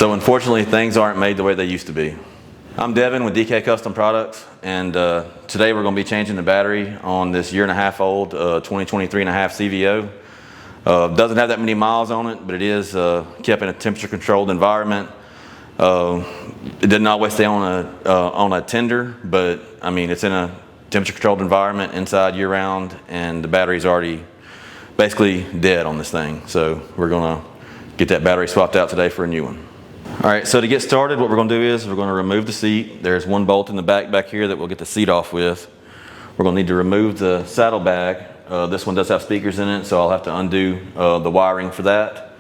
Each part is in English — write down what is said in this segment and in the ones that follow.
So unfortunately, things aren't made the way they used to be. I'm Devin with DK Custom Products, and today we're going to be changing the battery on this 1.5-year-old 2023.5 CVO. Doesn't have that many miles on it, but it is kept in a temperature-controlled environment. It didn't always stay on a tender, but I mean it's in a temperature-controlled environment inside year-round, and the battery's already basically dead on this thing. So we're going to get that battery swapped out today for a new one. All right, so to get started, what we're going to do is we're going to remove the seat. There's one bolt in the back here that we'll get the seat off with. We're going to need to remove the saddlebag. This one does have speakers in it, so I'll have to undo the wiring for that.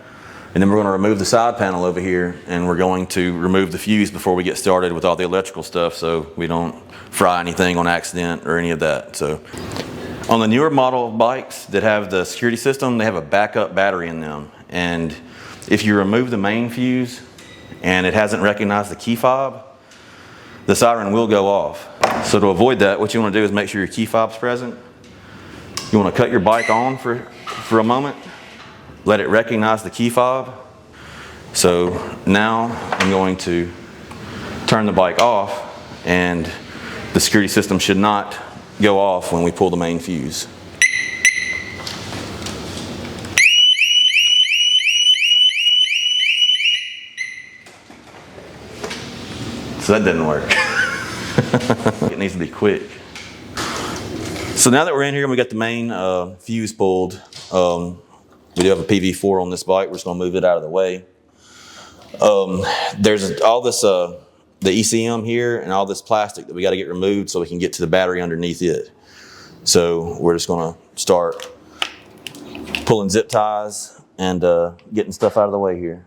And then we're going to remove the side panel over here, and we're going to remove the fuse before we get started with all the electrical stuff so we don't fry anything on accident or any of that. So on the newer model bikes that have the security system, they have a backup battery in them. And if you remove the main fuse and it hasn't recognized the key fob, the siren will go off. So to avoid that, what you want to do is make sure your key fob's present. You want to cut your bike on for a moment, let it recognize the key fob. So now I'm going to turn the bike off, and the security system should not go off when we pull the main fuse. So that didn't work. It needs to be quick. So now that we're in here and we got the main fuse pulled, we do have a PV4 on this bike. We're just gonna move it out of the way. There's all this, the ECM here and all this plastic that we gotta get removed so we can get to the battery underneath it. So we're just gonna start pulling zip ties and getting stuff out of the way here.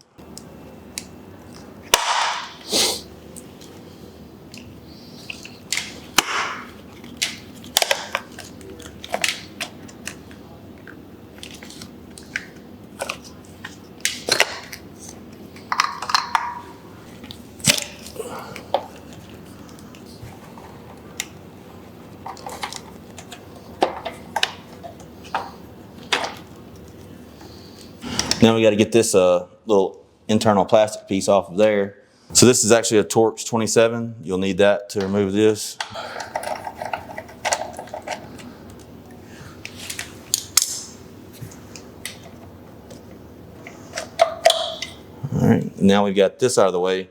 Now we got to get this little internal plastic piece off of there. So this is actually a Torx 27. You'll need that to remove this. All right, now we've got this out of the way.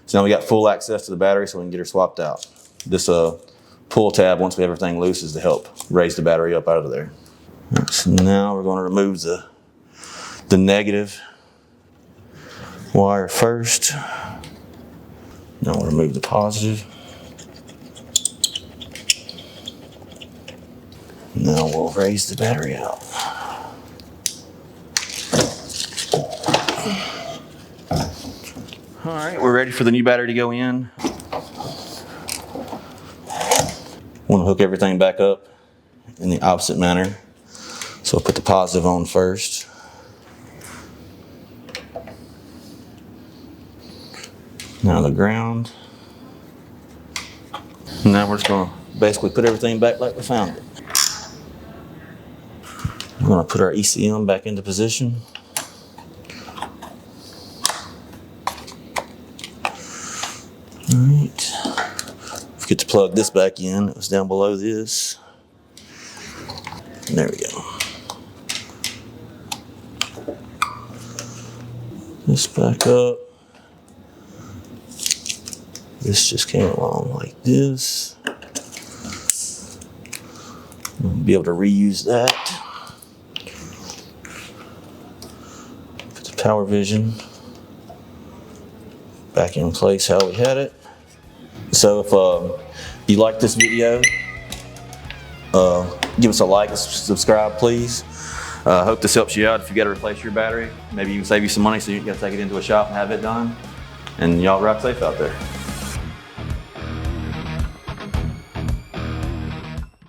So now we got full access to the battery so we can get her swapped out. This pull tab, once we have everything loose, is to help raise the battery up out of there. Right, so now we're going to remove the negative wire first. Now we'll remove the positive. Now we'll raise the battery out. All right, we're ready for the new battery to go in. Want to hook everything back up in the opposite manner. So I'll put the positive on first. Now the ground. Now we're just going to basically put everything back like we found it. We're going to put our ECM back into position. All right. Forget to plug this back in. It was down below this. There we go. This back up. This just came along like this. We'll be able to reuse that. Put the power vision back in place how we had it. So if you like this video, give us a like and subscribe, please. Hope this helps you out if you got to replace your battery. Maybe even save you some money so you don't got to take it into a shop and have it done. And y'all ride safe out there.